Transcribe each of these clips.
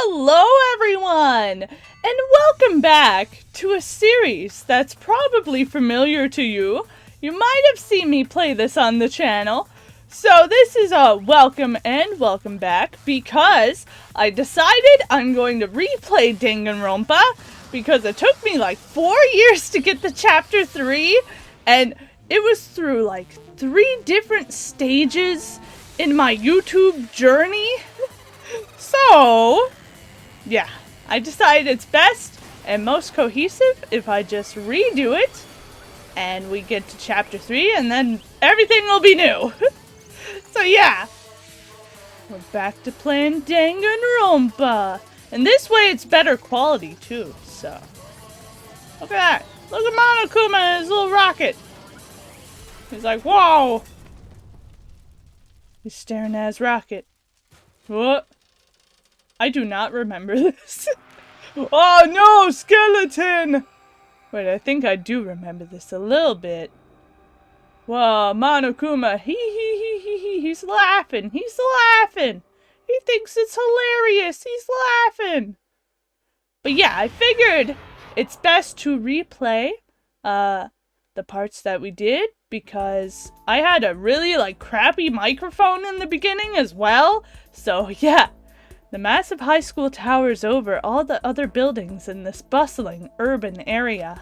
Hello everyone, and welcome back to a series that's probably familiar to you. You might have seen me play this on the channel. So this is a welcome and welcome back because I decided I'm going to replay Danganronpa because it took me like 4 years to get to chapter 3 and it was through like 3 different stages in my YouTube journey. So, yeah, I decided it's best and most cohesive if I just redo it and we get to chapter 3 and then everything will be new. So yeah, we're back to playing Danganronpa. And this way it's better quality too, so. Look at that. Look at Monokuma and his little rocket. He's like, whoa. He's staring at his rocket. What? I do not remember this. Oh no, skeleton! Wait, I think I do remember this a little bit. Whoa, Monokuma, he's laughing, he thinks it's hilarious, he's laughing. But yeah, I figured it's best to replay, the parts that we did, because I had a really, crappy microphone in the beginning as well, so yeah. The massive high school towers over all the other buildings in this bustling urban area.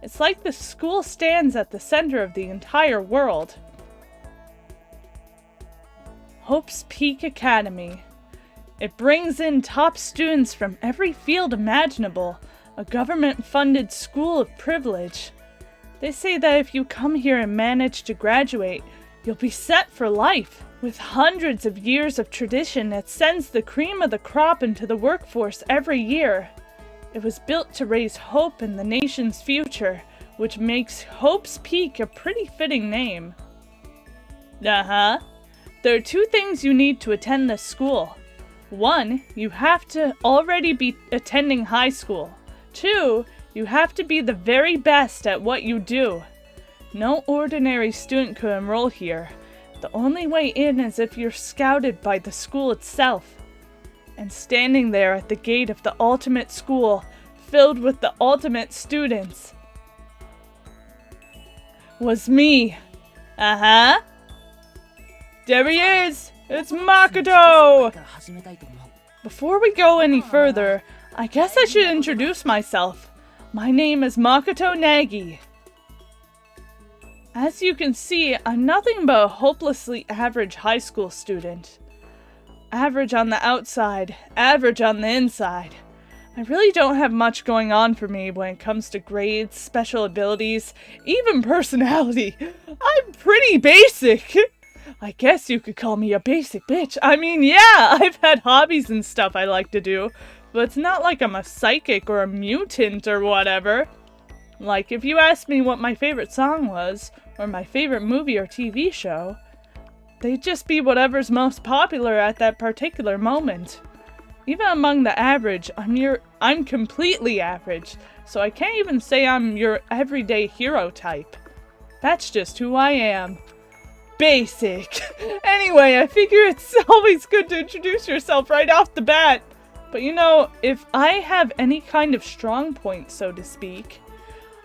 It's like the school stands at the center of the entire world. Hope's Peak Academy. It brings in top students from every field imaginable, a government-funded school of privilege. They say that if you come here and manage to graduate, you'll be set for life. With hundreds of years of tradition, it sends the cream of the crop into the workforce every year. It was built to raise hope in the nation's future, which makes Hope's Peak a pretty fitting name. There are 2 things you need to attend this school. 1, you have to already be attending high school. 2, you have to be the very best at what you do. No ordinary student could enroll here. The only way in is if you're scouted by the school itself. And standing there at the gate of the ultimate school, filled with the ultimate students, was me. There he is! It's Makoto! Before we go any further, I guess I should introduce myself. My name is Makoto Nagi. As you can see, I'm nothing but a hopelessly average high school student. Average on the outside, average on the inside. I really don't have much going on for me when it comes to grades, special abilities, even personality. I'm pretty basic. I guess you could call me a basic bitch. I mean, yeah, I've had hobbies and stuff I like to do, but it's not like I'm a psychic or a mutant or whatever. Like, if you asked me what my favorite song was, or my favorite movie or TV show, they'd just be whatever's most popular at that particular moment. Even among the average, I'm completely average, so I can't even say I'm your everyday hero type. That's just who I am. Basic. Anyway, I figure it's always good to introduce yourself right off the bat. But you know, if I have any kind of strong point, so to speak,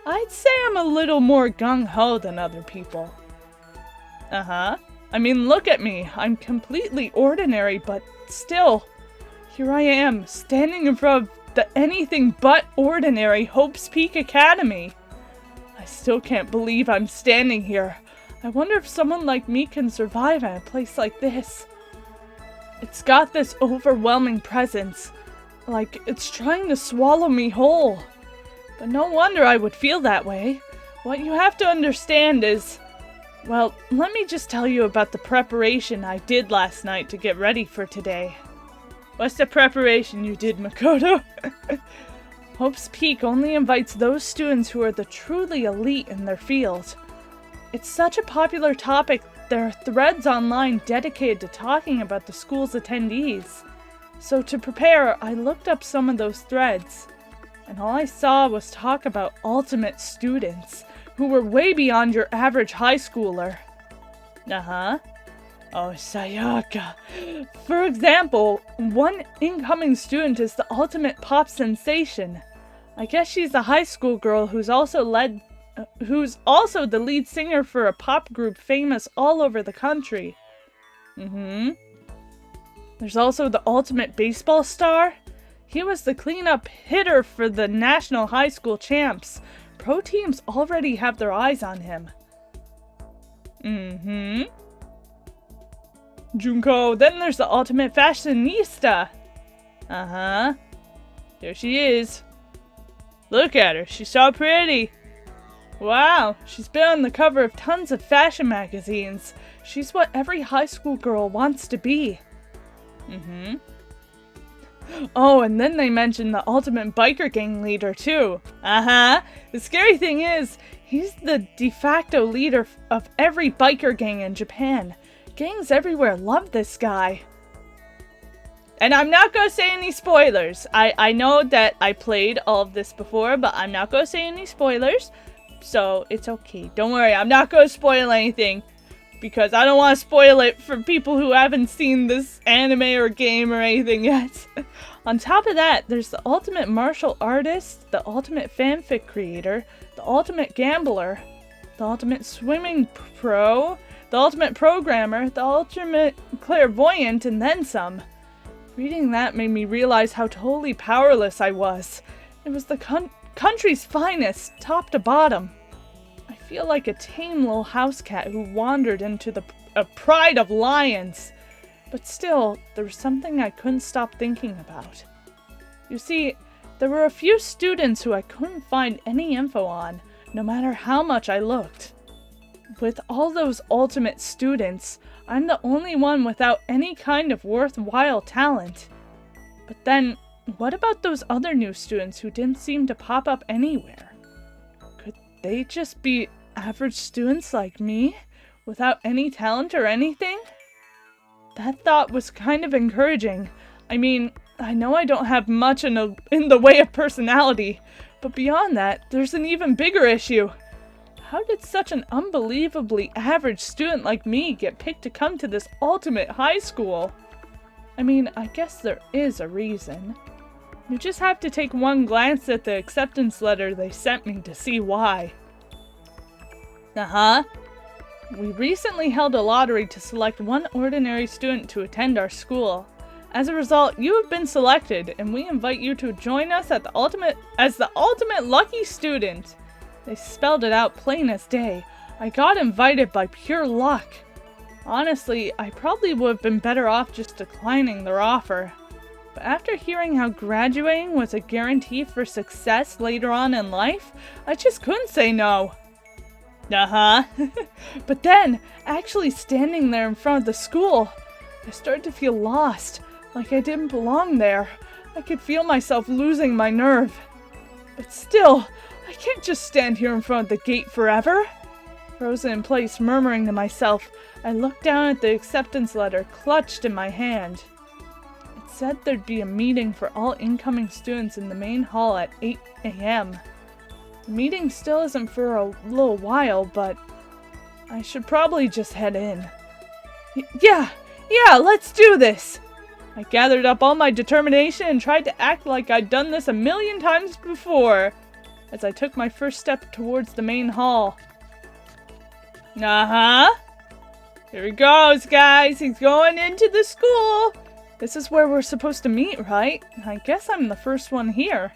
I'd say I'm a little more gung-ho than other people. I mean, look at me. I'm completely ordinary, but still, here I am, standing in front of the anything but ordinary Hope's Peak Academy. I still can't believe I'm standing here. I wonder if someone like me can survive at a place like this. It's got this overwhelming presence, like it's trying to swallow me whole. But no wonder I would feel that way. What you have to understand is, well, let me just tell you about the preparation I did last night to get ready for today. What's the preparation you did, Makoto? Hope's Peak only invites those students who are the truly elite in their field. It's such a popular topic, there are threads online dedicated to talking about the school's attendees. So to prepare, I looked up some of those threads. And all I saw was talk about ultimate students, who were way beyond your average high schooler. Oh, Sayaka. For example, one incoming student is the ultimate pop sensation. I guess she's a high school girl who's also the lead singer for a pop group famous all over the country. There's also the ultimate baseball star. He was the cleanup hitter for the national high school champs. Pro teams already have their eyes on him. Junko, then there's the ultimate fashionista. There she is. Look at her, she's so pretty. Wow, she's been on the cover of tons of fashion magazines. She's what every high school girl wants to be. Oh, and then they mentioned the ultimate biker gang leader too. The scary thing is, he's the de facto leader of every biker gang in Japan. Gangs everywhere love this guy. And I'm not going to say any spoilers. I know that I played all of this before, but I'm not going to say any spoilers. So it's okay. Don't worry, I'm not going to spoil anything. Because I don't want to spoil it for people who haven't seen this anime or game or anything yet. On top of that, there's the ultimate martial artist, the ultimate fanfic creator, the ultimate gambler, the ultimate swimming pro, the ultimate programmer, the ultimate clairvoyant, and then some. Reading that made me realize how totally powerless I was. It was the country's finest, top to bottom. I feel like a tame little house cat who wandered into the pride of lions. But still, there was something I couldn't stop thinking about. You see, there were a few students who I couldn't find any info on, no matter how much I looked. With all those ultimate students, I'm the only one without any kind of worthwhile talent. But then, what about those other new students who didn't seem to pop up anywhere? Could they just be average students like me, without any talent or anything? That thought was kind of encouraging. I mean, I know I don't have much in the way of personality, but beyond that, there's an even bigger issue. How did such an unbelievably average student like me get picked to come to this ultimate high school? I mean, I guess there is a reason. You just have to take one glance at the acceptance letter they sent me to see why. We recently held a lottery to select one ordinary student to attend our school. As a result, you have been selected, and we invite you to join us as the ultimate lucky student. They spelled it out plain as day. I got invited by pure luck. Honestly, I probably would have been better off just declining their offer. But after hearing how graduating was a guarantee for success later on in life, I just couldn't say no. But then, actually standing there in front of the school, I started to feel lost, like I didn't belong there. I could feel myself losing my nerve. But still, I can't just stand here in front of the gate forever. Frozen in place, murmuring to myself, I looked down at the acceptance letter clutched in my hand. It said there'd be a meeting for all incoming students in the main hall at 8 a.m. The meeting still isn't for a little while, but I should probably just head in. Yeah, let's do this! I gathered up all my determination and tried to act like I'd done this a million times before, as I took my first step towards the main hall. Here he goes, guys. He's going into the school. This is where we're supposed to meet, right? I guess I'm the first one here.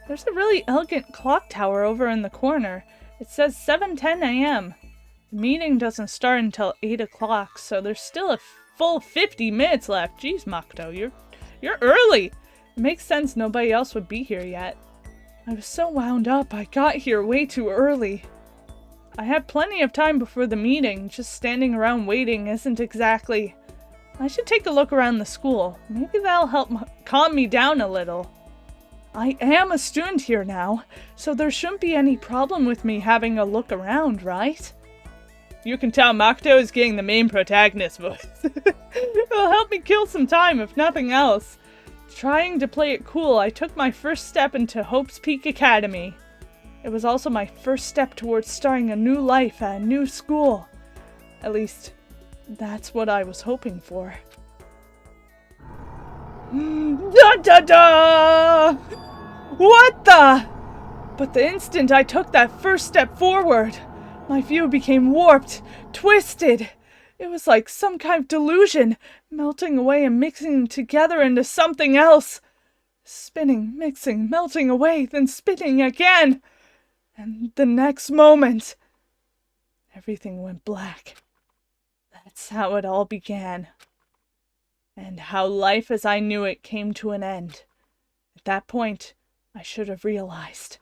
There's a really elegant clock tower over in the corner. It says 7:10 a.m. The meeting doesn't start until 8 o'clock, so there's still a full 50 minutes left. Jeez, Makoto, you're early. It makes sense nobody else would be here yet. I was so wound up, I got here way too early. I had plenty of time before the meeting. Just standing around waiting isn't exactly... I should take a look around the school. Maybe that'll help calm me down a little. I am a student here now, so there shouldn't be any problem with me having a look around, right? You can tell Makoto is getting the main protagonist voice. It'll help me kill some time, if nothing else. Trying to play it cool, I took my first step into Hope's Peak Academy. It was also my first step towards starting a new life at a new school. At least, That's what I was hoping for. Da da da! What the? But the instant I took that first step forward, my view became warped, twisted. It was like some kind of delusion, melting away and mixing together into something else. Spinning, mixing, melting away, then spinning again. And the next moment, everything went black. That's how it all began. And how life as I knew it came to an end. At that point, I should have realized.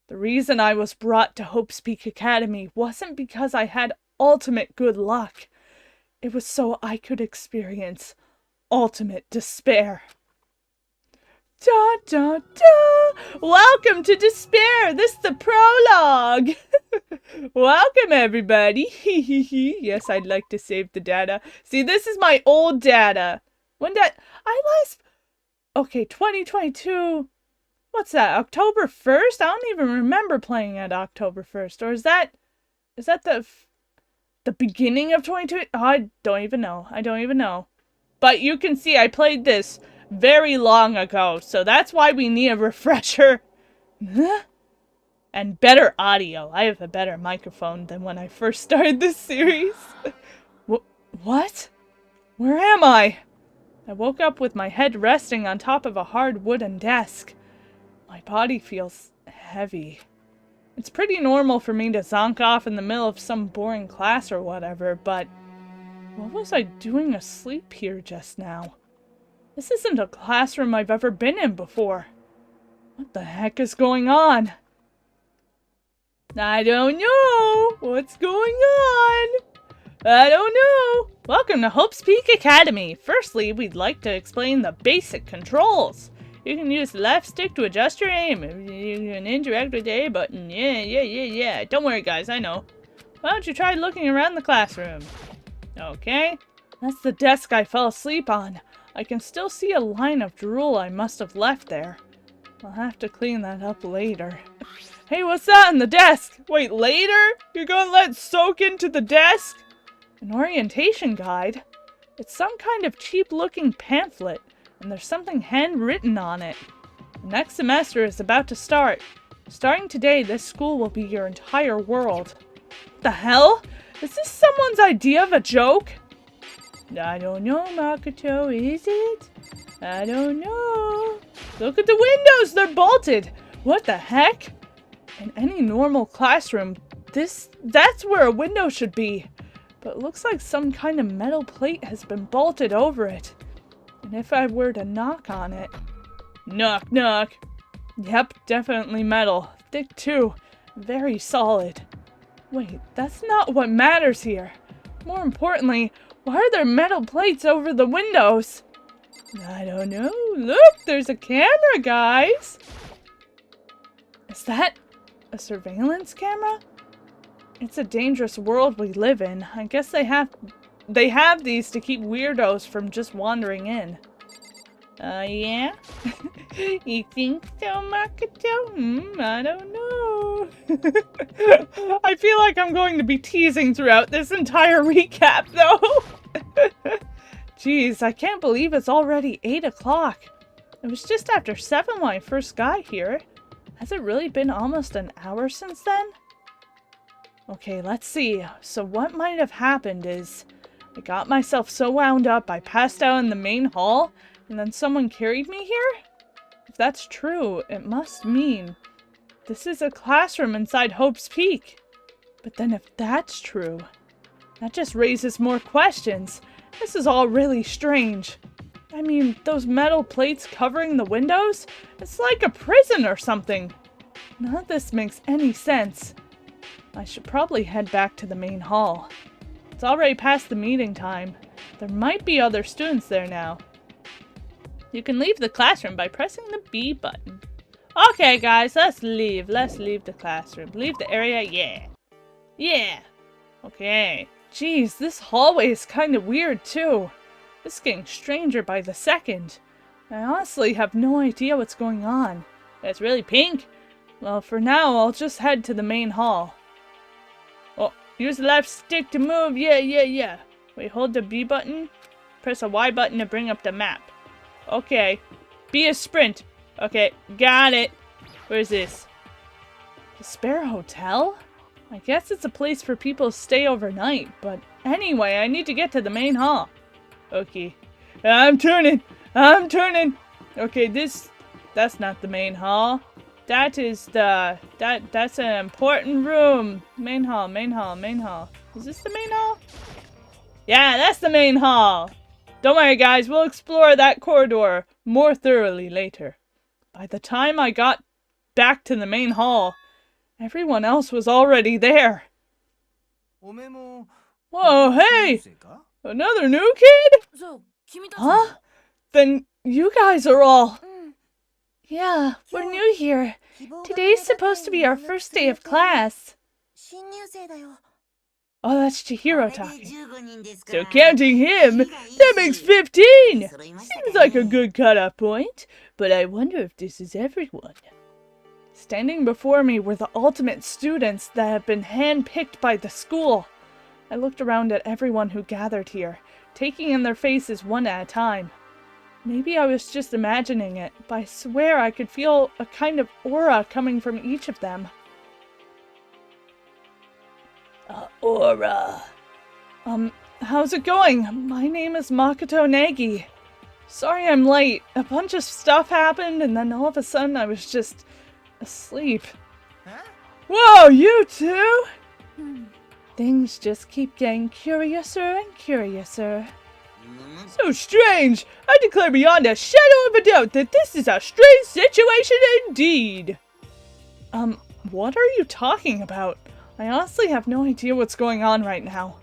The reason I was brought to Hope's Peak Academy wasn't because I had ultimate good luck. It was so I could experience ultimate despair. Da da da! Welcome to Despair! This is the prologue! Welcome, everybody! Yes, I'd like to save the data. See, this is my old data. Okay, 2022. What's that? October 1st? I don't even remember playing at October 1st. Or is that the beginning of 2022? Oh, I don't even know. But you can see I played this very long ago, so that's why we need a refresher. And better audio. I have a better microphone than when I first started this series. What? Where am I? I woke up with my head resting on top of a hard wooden desk. My body feels heavy. It's pretty normal for me to zonk off in the middle of some boring class or whatever, but what was I doing asleep here just now? This isn't a classroom I've ever been in before. What the heck is going on? I don't know. What's going on? I don't know. Welcome to Hope's Peak Academy. Firstly, we'd like to explain the basic controls. You can use the left stick to adjust your aim. You can interact with the A button. Yeah. Don't worry, guys. I know. Why don't you try looking around the classroom? Okay. That's the desk I fell asleep on. I can still see a line of drool I must have left there. I'll have to clean that up later. Hey, what's that on the desk? Wait, later? You're gonna let it soak into the desk? An orientation guide? It's some kind of cheap-looking pamphlet, and there's something handwritten on it. The next semester is about to start. Starting today, this school will be your entire world. What the hell? Is this someone's idea of a joke? I don't know, Makoto, is it? I don't know. Look at the windows, they're bolted. What the heck? In any normal classroom, that's where a window should be. But it looks like some kind of metal plate has been bolted over it. And if I were to knock on it... Knock, knock. Yep, definitely metal. Thick too. Very solid. Wait, that's not what matters here. More importantly, why are there metal plates over the windows? I don't know. Look, there's a camera, guys. Is that a surveillance camera? It's a dangerous world we live in. I guess they have these to keep weirdos from just wandering in. Yeah? You think so, Makoto? I don't know. I feel like I'm going to be teasing throughout this entire recap, though. Jeez, I can't believe it's already 8 o'clock. It was just after 7 when I first got here. Has it really been almost an hour since then? Okay, let's see. So what might have happened is I got myself so wound up I passed out in the main hall and then someone carried me here? If that's true, it must mean this is a classroom inside Hope's Peak. But then if that's true, that just raises more questions. This is all really strange. I mean, those metal plates covering the windows? It's like a prison or something. None of this makes any sense. I should probably head back to the main hall. It's already past the meeting time. There might be other students there now. You can leave the classroom by pressing the B button. Okay, guys, let's leave. Let's leave the classroom. Leave the area, yeah. Yeah. Okay. Jeez, this hallway is kind of weird, too. It's getting stranger by the second. I honestly have no idea what's going on. It's really pink? Well, for now, I'll just head to the main hall. Oh, use the left stick to move. Yeah. Wait, hold the B button. Press a Y button to bring up the map. Okay. B is sprint. Okay, got it. Where's this? The Spare Hotel? I guess it's a place for people to stay overnight, but anyway, I need to get to the main hall. Okay. I'm turning. Okay, that's not the main hall. That is that's an important room. Main hall. Is this the main hall? Yeah, that's the main hall. Don't worry, guys. We'll explore that corridor more thoroughly later. By the time I got back to the main hall, everyone else was already there. Whoa, hey! Another new kid? Huh? Then you guys are all... Yeah, we're new here. Today's supposed to be our first day of class. Oh, that's Chihiro talking. So counting him, that makes 15! Seems like a good cutoff point, but I wonder if this is everyone. Standing before me were the ultimate students that have been handpicked by the school. I looked around at everyone who gathered here, taking in their faces one at a time. Maybe I was just imagining it, but I swear I could feel a kind of aura coming from each of them. Aura. How's it going? My name is Makoto Negi. Sorry I'm late. A bunch of stuff happened, and then all of a sudden I was just asleep. Huh? Whoa, you two? Things just keep getting curiouser and curiouser. So strange! I declare beyond a shadow of a doubt that this is a strange situation indeed! What are you talking about? I honestly have no idea what's going on right now.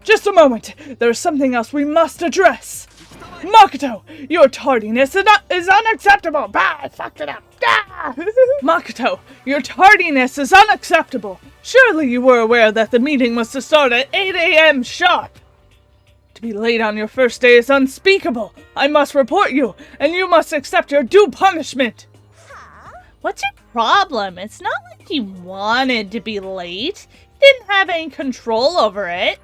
Just a moment! There's something else we must address! Makoto! Your tardiness is unacceptable! Bah! I fucked it up! Ah! Makoto! Your tardiness is unacceptable! Surely you were aware that the meeting was to start at 8 a.m. sharp! To be late on your first day is unspeakable! I must report you, and you must accept your due punishment! What's your problem? It's not like you wanted to be late. You didn't have any control over it.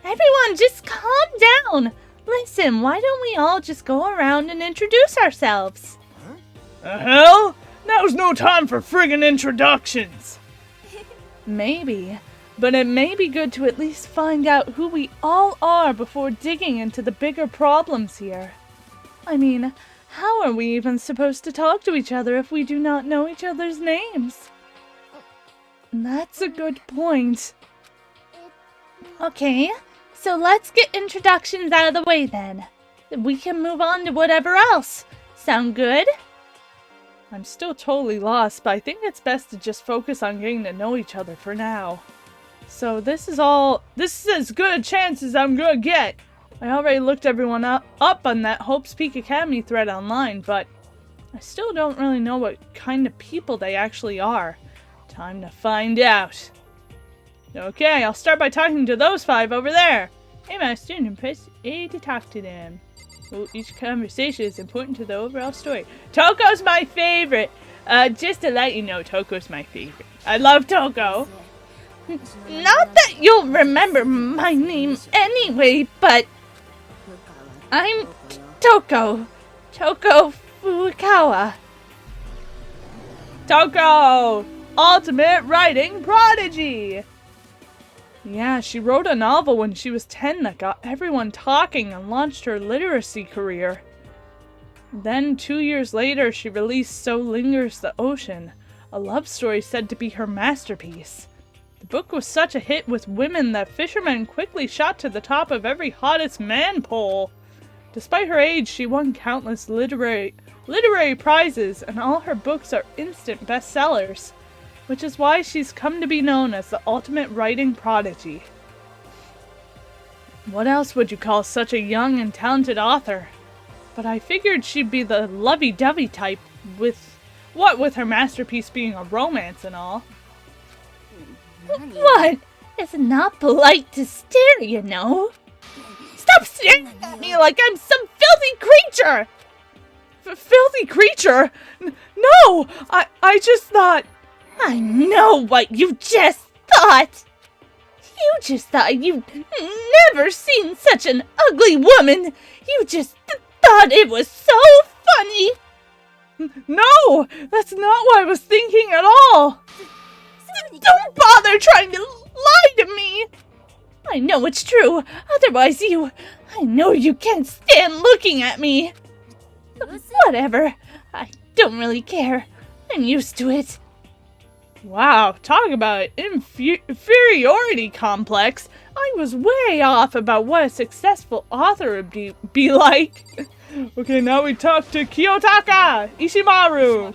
Everyone, just calm down. Listen, why don't we all just go around and introduce ourselves? The hell? Now's no time for friggin' introductions! Maybe, but it may be good to at least find out who we all are before digging into the bigger problems here. I mean, how are we even supposed to talk to each other if we do not know each other's names? That's a good point. Okay, so let's get introductions out of the way then. We can move on to whatever else. Sound good? I'm still totally lost, but I think it's best to just focus on getting to know each other for now. So this is as good a chance as I'm gonna get. I already looked everyone up on that Hope's Peak Academy thread online, but I still don't really know what kind of people they actually are. Time to find out. Okay, I'll start by talking to those 5 over there. Hey, my student, press A to talk to them. Oh, each conversation is important to the overall story. Toko's my favorite! Just to let you know, Toko's my favorite. I love Toko. Not that you'll remember my name anyway, but... I'm Toko. Toko Furukawa. Toko! Ultimate writing prodigy! Yeah, she wrote a novel when she was 10 that got everyone talking and launched her literacy career. Then, 2 years later, she released So Lingers the Ocean, a love story said to be her masterpiece. The book was such a hit with women that fishermen quickly shot to the top of every hottest man poll. Despite her age, she won countless literary prizes, and all her books are instant bestsellers, which is why she's come to be known as the ultimate writing prodigy. What else would you call such a young and talented author? But I figured she'd be the lovey-dovey type, with her masterpiece being a romance and all. What? It's not polite to stare, you know. Stop staring at me like I'm some filthy creature! Filthy creature? No! I just thought... I know what you just thought! You just thought you'd never seen such an ugly woman. You just thought it was so funny. No, that's not what I was thinking at all. Don't bother trying to lie to me. I know it's true. Otherwise I know you can't stand looking at me. Whatever. I don't really care. I'm used to it. Wow, talk about inferiority complex. I was way off about what a successful author would be like. Okay, now we talk to Kiyotaka Ishimaru.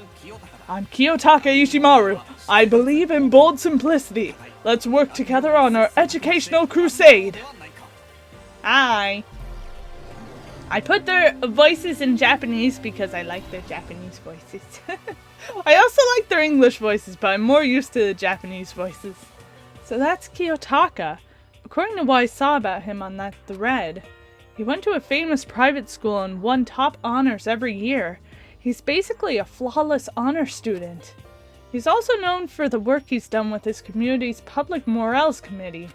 I'm Kiyotaka Ishimaru. I believe in bold simplicity. Let's work together on our educational crusade. Hi. I put their voices in Japanese because I like their Japanese voices. I also like their English voices, but I'm more used to the Japanese voices. So that's Kiyotaka. According to what I saw about him on that thread, he went to a famous private school and won top honors every year. He's basically a flawless honor student. He's also known for the work he's done with his community's public morals committee.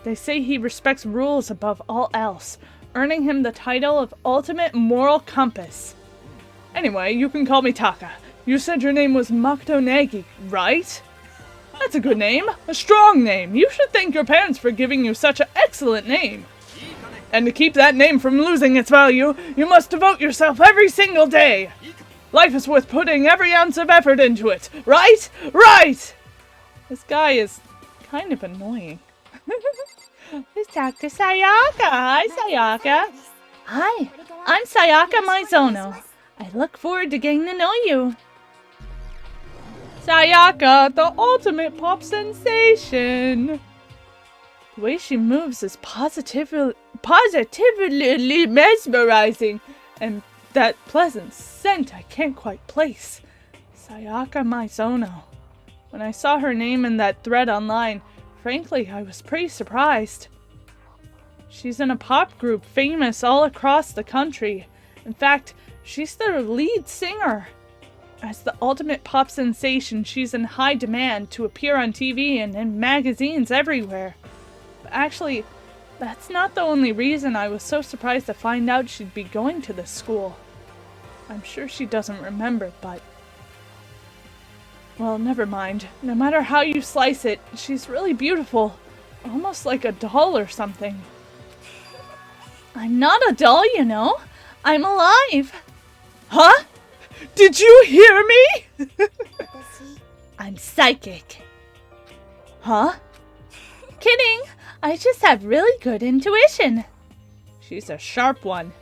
They say he respects rules above all else, earning him the title of Ultimate Moral Compass. Anyway, you can call me Taka. You said your name was Makoto Negi, right? That's a good name, a strong name. You should thank your parents for giving you such an excellent name. And to keep that name from losing its value, you must devote yourself every single day. Life is worth putting every ounce of effort into it, right? Right! This guy is kind of annoying. Let's talk to Sayaka. Hi, Sayaka. Hi, I'm Sayaka Mizono. I look forward to getting to know you. Sayaka, the ultimate pop sensation. The way she moves is positively mesmerizing, and that pleasant scent I can't quite place. Sayaka Mizono. When I saw her name in that thread online, frankly, I was pretty surprised. She's in a pop group famous all across the country. In fact, she's their lead singer. As the ultimate pop sensation, she's in high demand to appear on TV and in magazines everywhere. But actually, that's not the only reason I was so surprised to find out she'd be going to this school. I'm sure she doesn't remember, but... well, never mind. No matter how you slice it, she's really beautiful. Almost like a doll or something. I'm not a doll, you know. I'm alive. Huh? Did you hear me? I'm psychic. Huh? Kidding. I just have really good intuition. She's a sharp one.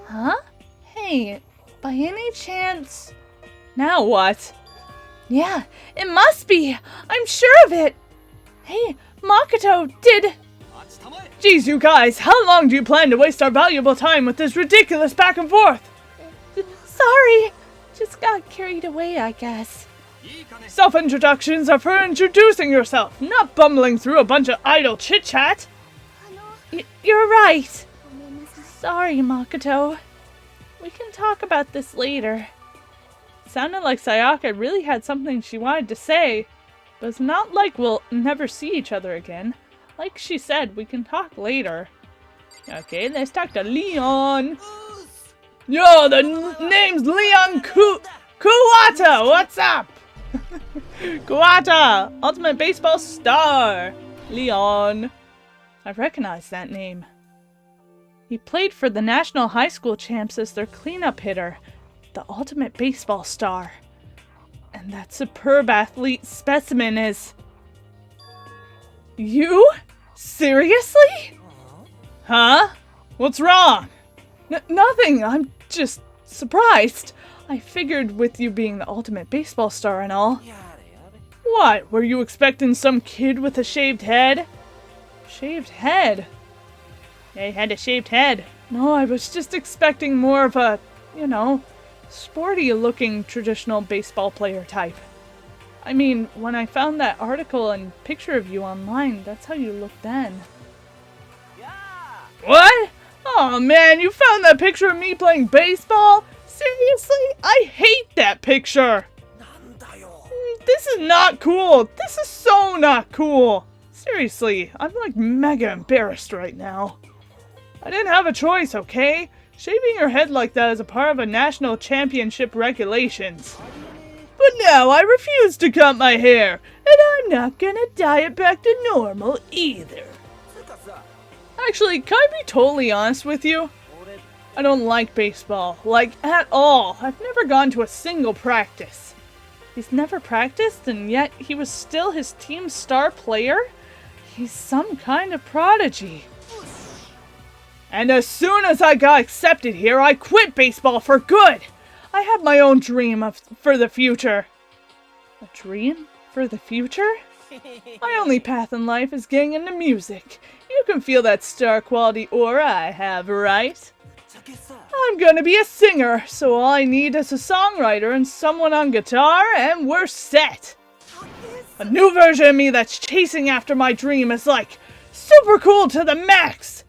Huh? Hey, by any chance... Now what? Yeah, it must be. I'm sure of it. Hey, Makoto, did... Geez, you guys, how long do you plan to waste our valuable time with this ridiculous back and forth? Sorry. Just got carried away, I guess. Self-introductions are for introducing yourself, not bumbling through a bunch of idle chit-chat. You're right. Sorry, Makoto. We can talk about this later. Sounded like Sayaka really had something she wanted to say, but it's not like we'll never see each other again. Like she said, we can talk later. Okay, let's talk to Leon. Yo, the name's Leon Kuwata. What's up? Kuwata, ultimate baseball star. Leon. I recognize that name. He played for the National High School Champs as their cleanup hitter, the ultimate baseball star. And that superb athlete specimen is... You? Seriously? Huh? What's wrong? Nothing. I'm just surprised. I figured with you being the ultimate baseball star and all. What? Were you expecting some kid with a shaved head? Shaved head? Yeah, he had a shaved head. No, I was just expecting more of a, sporty-looking traditional baseball player type. I mean, when I found that article and picture of you online, that's how you looked then. What? Oh man, you found that picture of me playing baseball? Seriously? I hate that picture! This is not cool! This is so not cool! It's Seriously, I'm like mega embarrassed right now. I didn't have a choice, okay? Shaving your head like that is a part of a national championship regulations. But now I refuse to cut my hair, and I'm not gonna dye it back to normal either. Actually, can I be totally honest with you? I don't like baseball, like at all. I've never gone to a single practice. He's never practiced, and yet he was still his team's star player? He's some kind of prodigy. And as soon as I got accepted here, I quit baseball for good. I had my own dream for the future. A dream for the future? My only path in life is getting into music. You can feel that star quality aura I have, right? I'm gonna be a singer, so all I need is a songwriter and someone on guitar, and we're set. A new version of me that's chasing after my dream is like super cool to the max.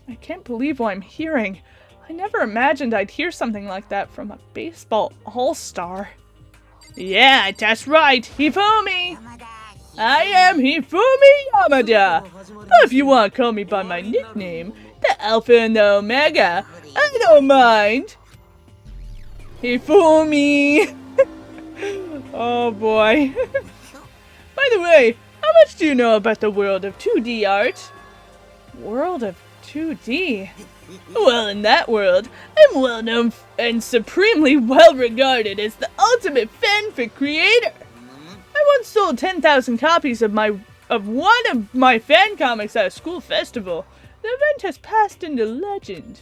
I can't believe what I'm hearing. I never imagined I'd hear something like that from a baseball all-star. Yeah, that's right, Hifumi! I am Hifumi Yamada! But if you want to call me by my nickname, the Alpha and the Omega, I don't mind! Hifumi! Oh boy. By the way, how much do you know about the world of 2D art? World of 2D? Well, in that world, I'm well known and supremely well regarded as the ultimate fanfic creator. I once sold 10,000 copies of one of my fan comics at a school festival. The event has passed into legend.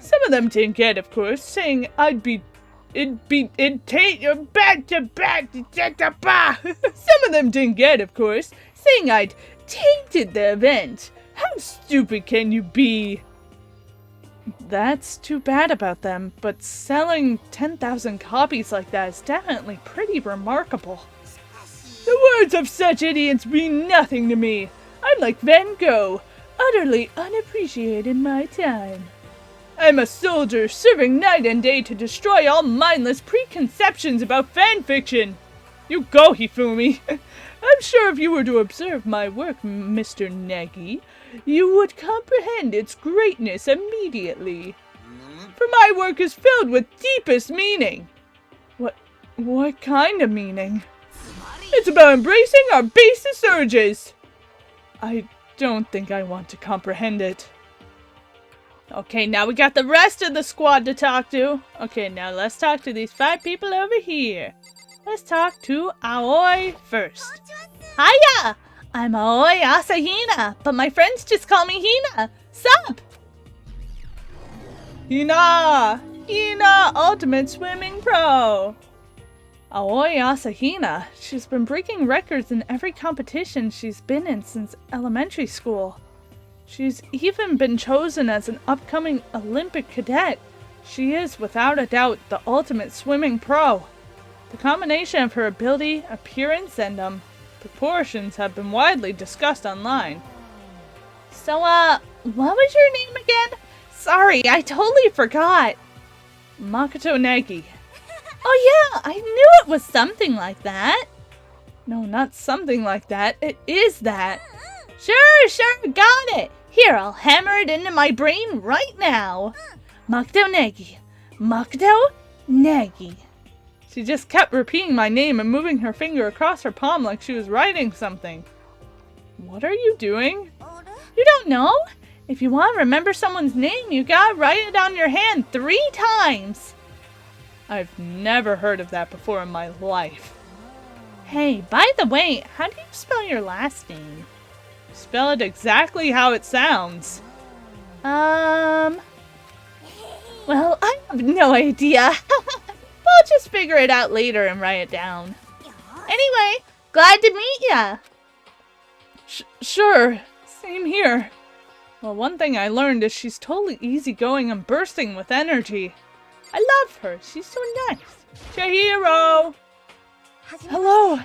Some of them didn't get, of course, saying it'd take your back to back. Some of them didn't get, of course, saying I'd tainted the event. How stupid can you be? That's too bad about them, but selling 10,000 copies like that is definitely pretty remarkable. The words of such idiots mean nothing to me. I'm like Van Gogh, utterly unappreciated in my time. I'm a soldier serving night and day to destroy all mindless preconceptions about fanfiction. You go, Hifumi. I'm sure if you were to observe my work, Mr. Negi, you would comprehend its greatness immediately. For my work is filled with deepest meaning. What kind of meaning? It's about embracing our basest urges. I don't think I want to comprehend it. Okay, now we got the rest of the squad to talk to. Okay, now let's talk to these 5 people over here. Let's talk to Aoi first. Hiya! I'm Aoi Asahina, but my friends just call me Hina. Sup? Hina! Hina, Ultimate Swimming Pro! Aoi Asahina. She's been breaking records in every competition she's been in since elementary school. She's even been chosen as an upcoming Olympic cadet. She is, without a doubt, the ultimate swimming pro. The combination of her ability, appearance, and, proportions have been widely discussed online. So, what was your name again? Sorry, I totally forgot. Makoto Negi. Oh yeah, I knew it was something like that. No, not something like that. It is that. Sure, got it. Here, I'll hammer it into my brain right now. Makoto Negi. Makoto Negi. She just kept repeating my name and moving her finger across her palm like she was writing something. What are you doing? You don't know? If you want to remember someone's name, you gotta write it on your hand 3 times. I've never heard of that before in my life. Hey, by the way, how do you spell your last name? Spell it exactly how it sounds. Well, I have no idea. I'll just figure it out later and write it down. Anyway, glad to meet ya. Sure, same here. Well, one thing I learned is she's totally easygoing and bursting with energy. I love her. She's so nice. Chihiro! Hello.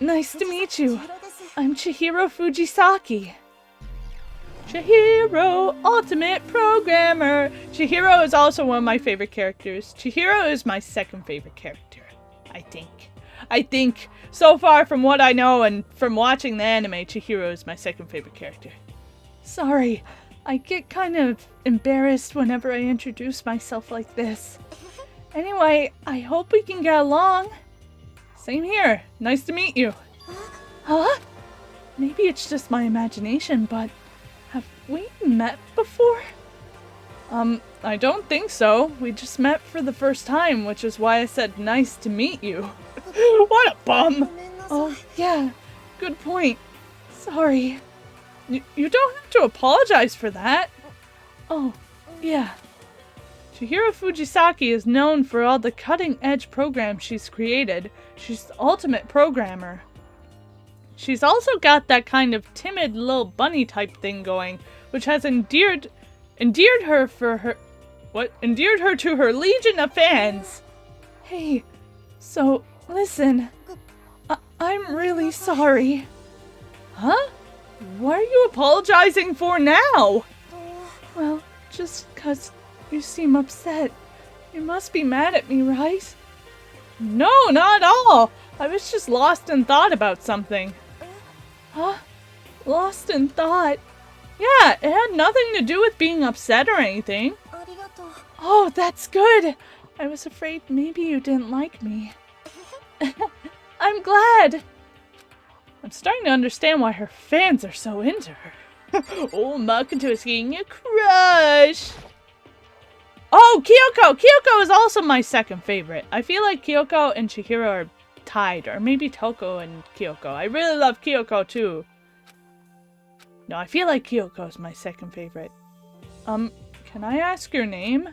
Nice to meet you. I'm Chihiro Fujisaki. Chihiro, ultimate programmer. Chihiro is also one of my favorite characters. Chihiro is my second favorite character, I think. I think, so far from what I know and from watching the anime, Chihiro is my second favorite character. Sorry, I get kind of embarrassed whenever I introduce myself like this. Anyway, I hope we can get along. Same here. Nice to meet you. Huh? Maybe it's just my imagination, but have we met before? I don't think so. We just met for the first time, which is why I said nice to meet you. What a bum! Oh, yeah. Good point. Sorry. You don't have to apologize for that. Oh, yeah. Chihiro Fujisaki is known for all the cutting-edge programs she's created. She's the ultimate programmer. She's also got that kind of timid little bunny type thing going, which has endeared her to her legion of fans. Hey, so listen, I'm really sorry. Huh? What are you apologizing for now? Well, just 'cause you seem upset. You must be mad at me, right? No, not at all. I was just lost in thought about something. Huh? Lost in thought? Yeah, it had nothing to do with being upset or anything. Oh, that's good. I was afraid maybe you didn't like me. I'm glad. I'm starting to understand why her fans are so into her. Oh, Makoto is getting a crush. Oh, Kyoko! Kyoko is also my second favorite. I feel like Kyoko and Chihiro are tied, or maybe Toko and Kyoko. I really love Kyoko too. No, I feel like Kyoko is my second favorite. Can I ask your name?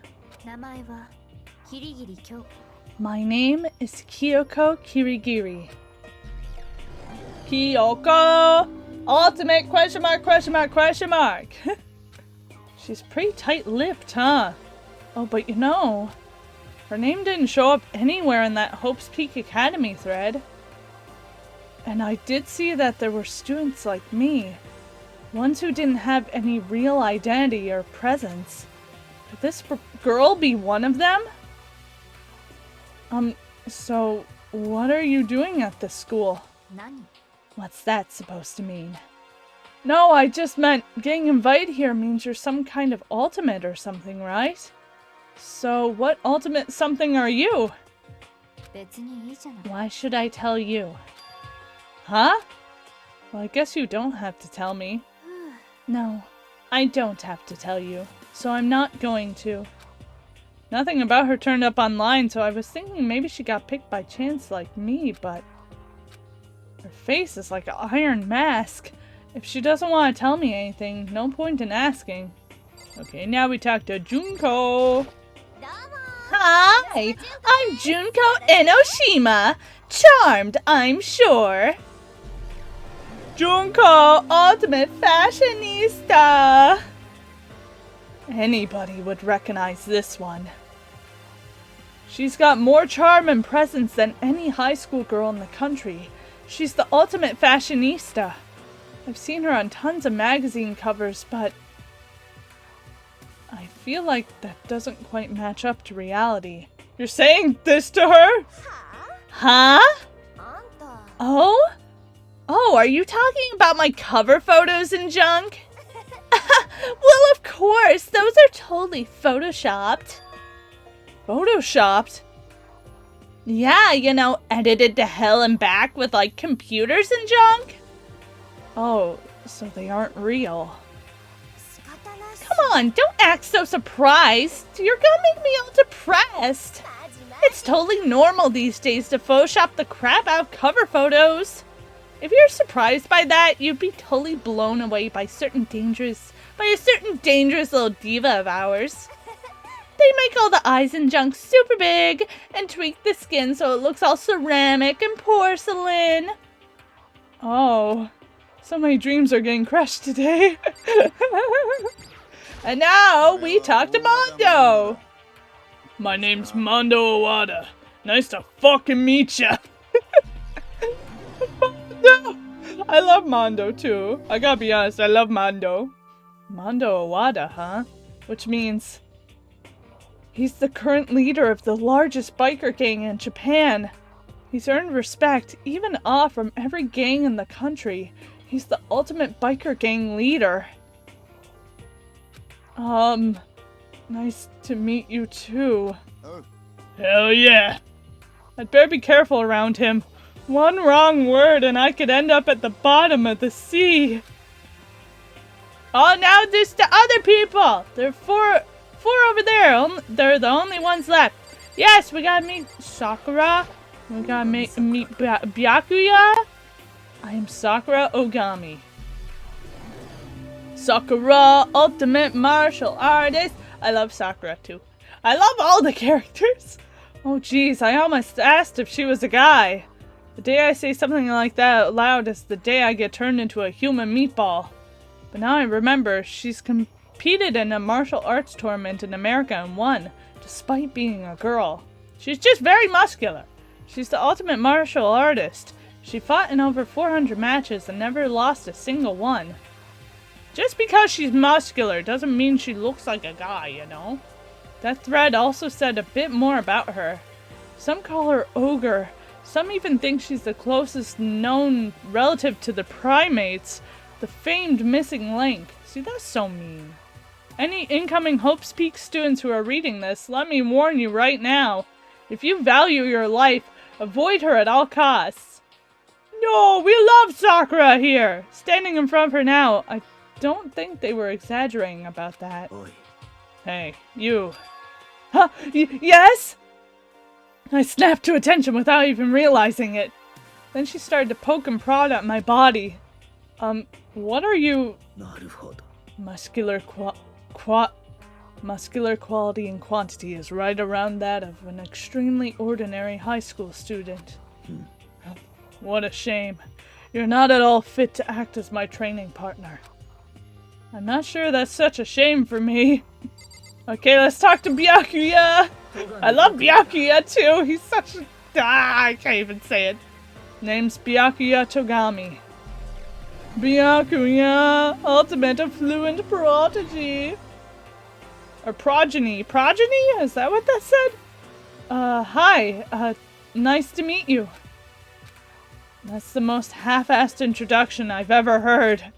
My name is Kyoko Kirigiri. Kyoko! Ultimate question mark, question mark, question mark. She's pretty tight-lipped, huh? Oh, but you know, her name didn't show up anywhere in that Hope's Peak Academy thread. And I did see that there were students like me, ones who didn't have any real identity or presence. Could this girl be one of them? So what are you doing at this school? What's that supposed to mean? No, I just meant getting invited here means you're some kind of ultimate or something, right? So what ultimate something are you? Why should I tell you? Huh? Well, I guess you don't have to tell me. No, I don't have to tell you, so I'm not going to. Nothing about her turned up online, so I was thinking maybe she got picked by chance like me, but her face is like an iron mask. If she doesn't want to tell me anything, no point in asking. Okay, now we talk to Junko. Hi, I'm Junko Enoshima. Charmed, I'm sure. Junko, ultimate fashionista. Anybody would recognize this one. She's got more charm and presence than any high school girl in the country. She's the ultimate fashionista. I've seen her on tons of magazine covers, but I feel like that doesn't quite match up to reality. You're saying this to her? Huh? Oh? Oh, are you talking about my cover photos and junk? Well, of course, those are totally photoshopped. Photoshopped? Yeah, you know, edited to hell and back with, like, computers and junk? Oh, so they aren't real. Come on, don't act so surprised. You're gonna make me all depressed. It's totally normal these days to Photoshop the crap out of cover photos. If you're surprised by that, you'd be totally blown away by a certain dangerous little diva of ours. They make all the eyes and junk super big and tweak the skin so it looks all ceramic and porcelain. Oh, so many dreams are getting crushed today. And now we talk to Mondo. My name's Mondo Owada. Nice to fucking meet ya. Mondo! I love Mondo too. I gotta be honest, I love Mondo. Mondo Owada, huh? Which means he's the current leader of the largest biker gang in Japan. He's earned respect, even awe from every gang in the country. He's the ultimate biker gang leader. Nice to meet you too. Hell yeah. I'd better be careful around him. One wrong word and I could end up at the bottom of the sea. Oh, now there's the other people! There are four over there. They're the only ones left. Yes, we gotta meet Sakura. We gotta meet Byakuya. I am Sakura Ogami. Sakura, ultimate martial artist. I love Sakura too. I love all the characters. Oh geez, I almost asked if she was a guy. The day I say something like that out loud is the day I get turned into a human meatball. But now I remember she's competed in a martial arts tournament in America and won, despite being a girl. She's just very muscular. She's the ultimate martial artist. She fought in over 400 matches and never lost a single one. Just because she's muscular doesn't mean she looks like a guy, you know? That thread also said a bit more about her. Some call her ogre. Some even think she's the closest known relative to the primates, the famed missing link. See, that's so mean. Any incoming Hope's Peak students who are reading this, let me warn you right now. If you value your life, avoid her at all costs. No, we love Sakura here! Standing in front of her now, I don't think they were exaggerating about that. Oi. Hey, you. Huh? Yes? I snapped to attention without even realizing it. Then she started to poke and prod at my body. What are you... なるほど. Muscular quality and quantity is right around that of an extremely ordinary high school student. What a shame. You're not at all fit to act as my training partner. I'm not sure that's such a shame for me. Okay, let's talk to Byakuya. I love Byakuya too. He's such a... I can't even say it. Name's Byakuya Togami. Byakuya, ultimate affluent prodigy. Or progeny. Progeny? Is that what that said? Hi. Nice to meet you. That's the most half-assed introduction I've ever heard.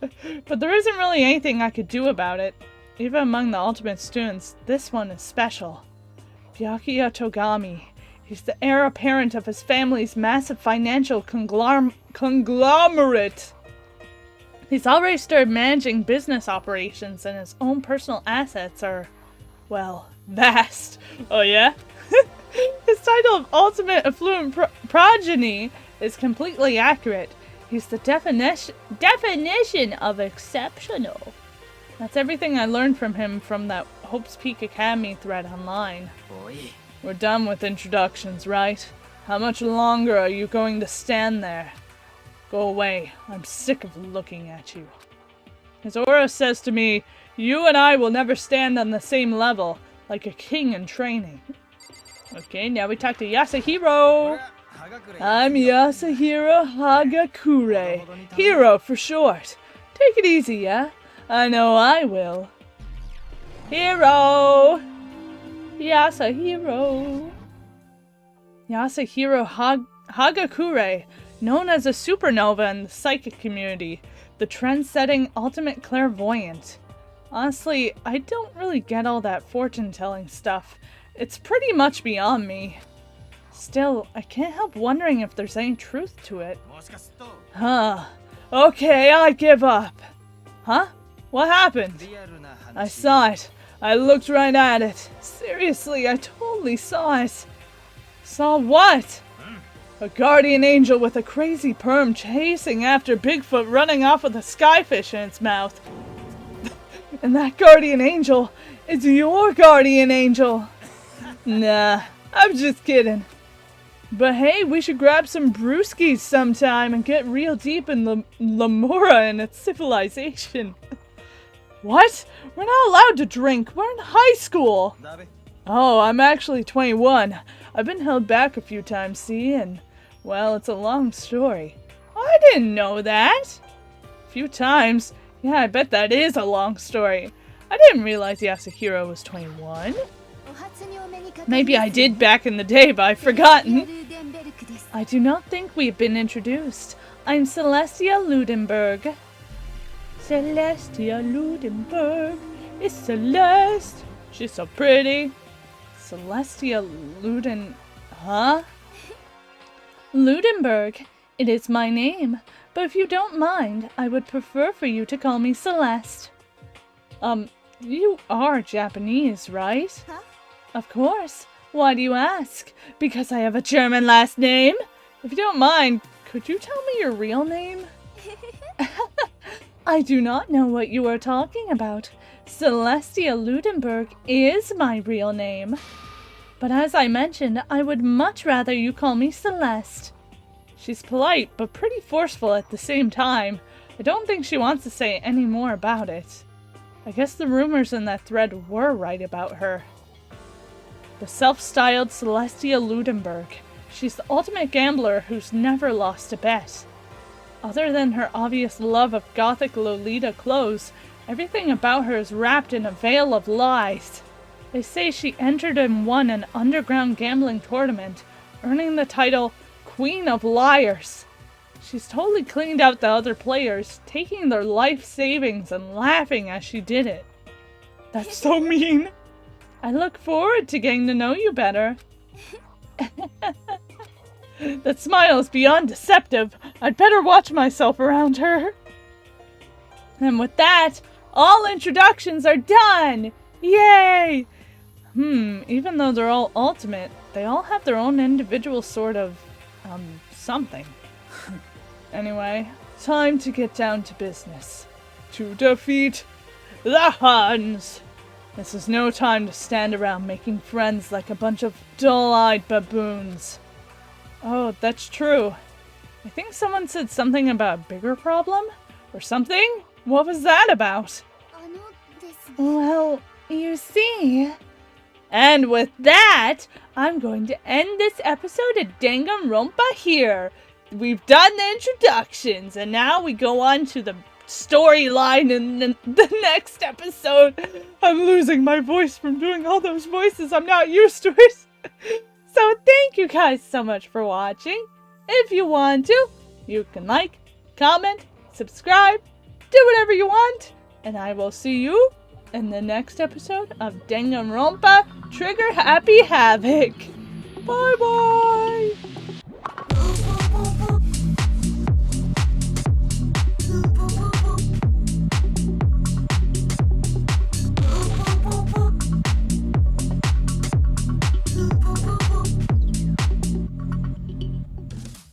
But there isn't really anything I could do about it. Even among the ultimate students, this one is special. Byakuya Togami. He's the heir apparent of his family's massive financial conglomerate. He's already started managing business operations, and his own personal assets are, well, vast. Oh yeah? His title of ultimate affluent progeny is completely accurate. He's the definition of exceptional. That's everything I learned from him from that Hope's Peak Academy thread online. Oi. We're done with introductions, right? How much longer are you going to stand there? Go away. I'm sick of looking at you. His aura says to me, you and I will never stand on the same level, like a king in training. Okay, now we talk to Yasuhiro. I'm Yasuhiro Hagakure. Hiro for short. Take it easy, yeah? I know I will. Hiro! Yasuhiro. Yasuhiro Hagakure, known as a supernova in the psychic community, the trend-setting ultimate clairvoyant. Honestly, I don't really get all that fortune-telling stuff. It's pretty much beyond me. Still, I can't help wondering if there's any truth to it. Huh. Okay, I give up. Huh? What happened? I saw it. I looked right at it. Seriously, I totally saw it. Saw what? A guardian angel with a crazy perm chasing after Bigfoot running off with a skyfish in its mouth. And that guardian angel is your guardian angel. Nah, I'm just kidding. But hey, we should grab some brewskis sometime and get real deep in Lamora and its civilization. What? We're not allowed to drink. We're in high school. Oh, I'm actually 21. I've been held back a few times, see, and, well, it's a long story. I didn't know that. A few times? Yeah, I bet that is a long story. I didn't realize Yasuhiro was 21. Maybe I did back in the day, but I've forgotten. I do not think we've been introduced. I'm Celestia Ludenberg. Celestia Ludenberg. It's Celeste. She's so pretty. Celestia Huh? Ludenberg. It is my name, but if you don't mind, I would prefer for you to call me Celeste. You are Japanese, right? Huh? Of course. Why do you ask? Because I have a German last name. If you don't mind, could you tell me your real name? I do not know what you are talking about. Celestia Ludenberg is my real name. But as I mentioned, I would much rather you call me Celeste. She's polite, but pretty forceful at the same time. I don't think she wants to say any more about it. I guess the rumors in that thread were right about her. The self-styled Celestia Ludenberg. She's the ultimate gambler who's never lost a bet. Other than her obvious love of gothic Lolita clothes, everything about her is wrapped in a veil of lies. They say she entered and won an underground gambling tournament, earning the title Queen of Liars. She's totally cleaned out the other players, taking their life savings and laughing as she did it. That's so mean. I look forward to getting to know you better. That smile is beyond deceptive. I'd better watch myself around her. And with that, all introductions are done! Yay! Even though they're all ultimate, they all have their own individual sort of, something. Anyway, time to get down to business. To defeat the Huns! This is no time to stand around making friends like a bunch of dull-eyed baboons. Oh, that's true. I think someone said something about a bigger problem? Or something? What was that about? Well, you see... And with that, I'm going to end this episode of Danganronpa here. We've done the introductions, and now we go on to the storyline in the next episode. I'm losing my voice from doing all those voices. I'm not used to it. So thank you guys so much for watching. If you want to, you can like, comment, subscribe, do whatever you want, and I will see you in the next episode of Danganronpa Trigger Happy Havoc. Bye bye!